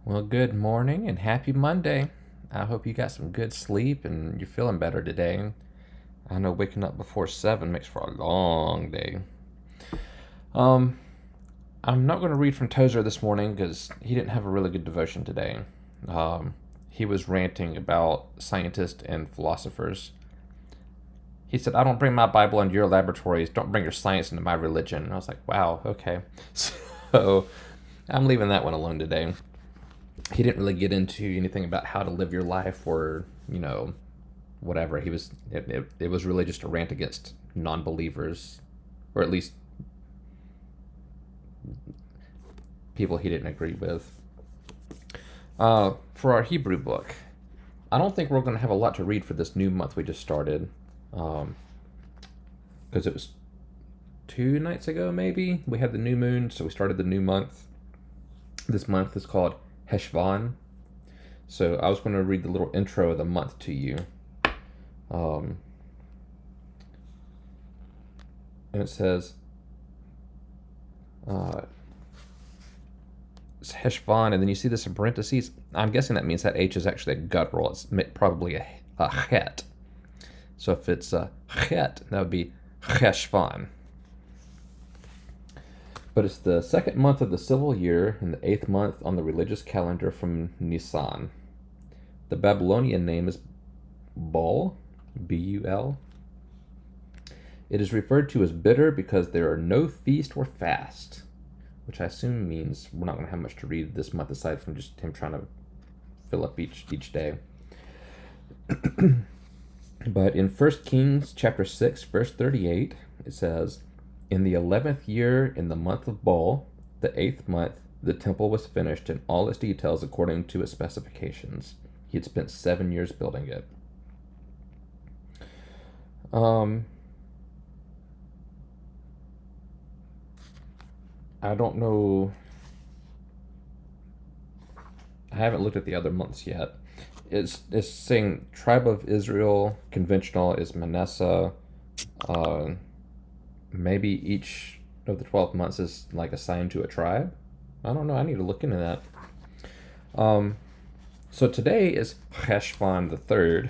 Well, good morning and happy Monday. I hope you got some good sleep and you're feeling better today. I know waking up before 7 makes for a long day. Um, I'm not going to read from Tozer this morning because he didn't have a really good devotion today. He was ranting about scientists and philosophers. He said, I don't bring my Bible into your laboratories. Don't bring your science into my religion. And I was like, wow, okay. So I'm leaving that one alone today. He didn't really get into anything about how to live your life or whatever. It was really just a rant against non-believers, or at least people he didn't agree with. For our Hebrew book, I don't think we're going to have a lot to read for this new month we just started, because it was 2 nights ago maybe we had the new moon, so we started the new month. This month is called Heshvan. So I was going to read the little intro of the month to you. And it says, it's Heshvan, and then you see this in parentheses. I'm guessing that means that H is actually a guttural. It's probably a het. So if it's a het, that would be Heshvan. But it's the second month of the civil year and the 8th month on the religious calendar from Nisan. The Babylonian name is Bul, B-U-L. It is referred to as bitter because there are no feast or fast, which I assume means we're not going to have much to read this month aside from just him trying to fill up each day. But in 1 Kings chapter 6, verse 38, it says, in the 11th year, in the month of Bul, the 8th month, the temple was finished in all its details according to its specifications. He had spent 7 years building it. I don't know. I haven't looked at the other months yet. It's saying tribe of Israel, conventional is Manasseh. Maybe each of the 12 months is like assigned to a tribe. I don't know. I need to look into that. So today is Heshvan the 3rd.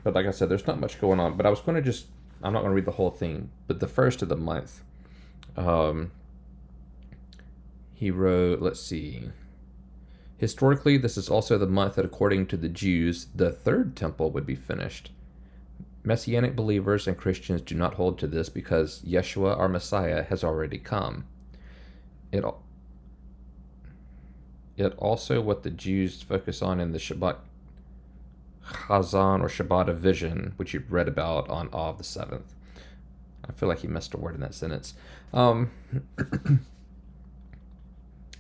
But like I said, there's not much going on. But I was going to I'm not going to read the whole thing. But the first of the month, he wrote, let's see. Historically, this is also the month that, according to the Jews, the third temple would be finished. Messianic believers and Christians do not hold to this because Yeshua, our Messiah, has already come. It also what the Jews focus on in the Shabbat Chazan or Shabbat of Vision, which you read about on Av the 7th. I feel like he missed a word in that sentence. Yeah,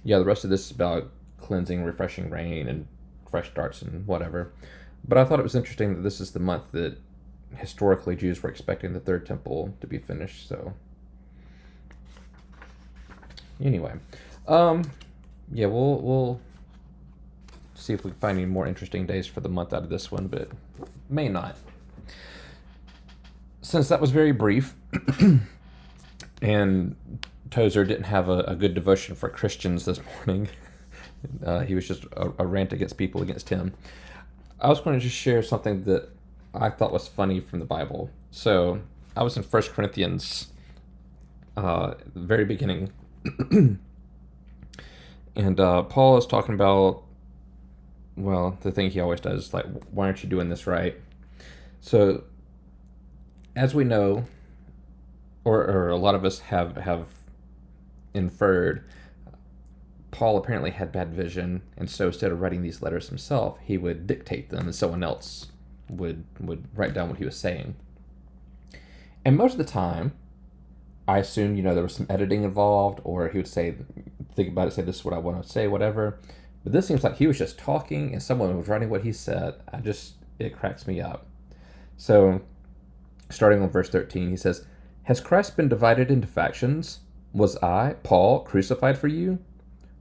the rest of this is about cleansing, refreshing rain, and fresh starts and whatever. But I thought it was interesting that this is the month that historically Jews were expecting the third temple to be finished. So anyway, yeah, we'll see if we can find any more interesting days for the month out of this one, but may not. Since that was very brief, and Tozer didn't have a good devotion for Christians this morning, he was just a rant against people against him. I was going to just share something that I thought was funny from the Bible. So I was in 1 Corinthians, the very beginning, and Paul is talking about, well, the thing he always does, like, why aren't you doing this right? So, as we know, or a lot of us have inferred, Paul apparently had bad vision, and so instead of writing these letters himself, he would dictate them, and someone else would write down what he was saying. And most of the time, I assumed, there was some editing involved, or he would think about it, say, this is what I want to say, whatever. But this seems like he was just talking, and someone was writing what he said. It cracks me up. So, starting on verse 13, he says, has Christ been divided into factions? Was I, Paul, crucified for you?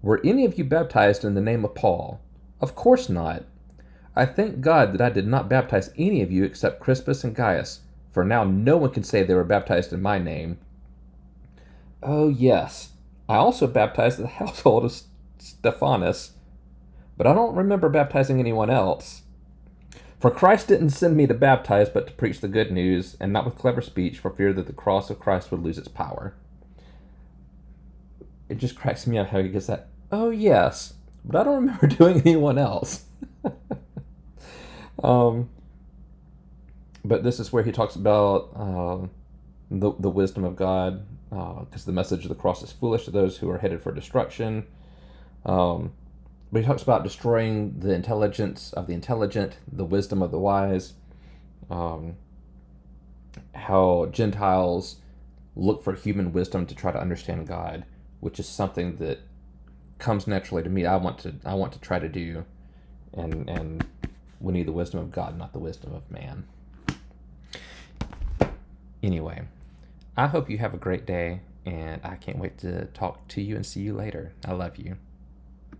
Were any of you baptized in the name of Paul? Of course not. I thank God that I did not baptize any of you except Crispus and Gaius, for now no one can say they were baptized in my name. Oh, yes, I also baptized the household of Stephanus, but I don't remember baptizing anyone else. For Christ didn't send me to baptize, but to preach the good news, and not with clever speech, for fear that the cross of Christ would lose its power. It just cracks me up how he gets that, oh yes, but I don't remember doing anyone else. um, but this is where he talks about the wisdom of God, because the message of the cross is foolish to those who are headed for destruction. But he talks about destroying the intelligence of the intelligent, the wisdom of the wise, how Gentiles look for human wisdom to try to understand God, which is something that comes naturally to me. I want to try to do, and we need the wisdom of God, not the wisdom of man. Anyway, I hope you have a great day, and I can't wait to talk to you and see you later. I love you.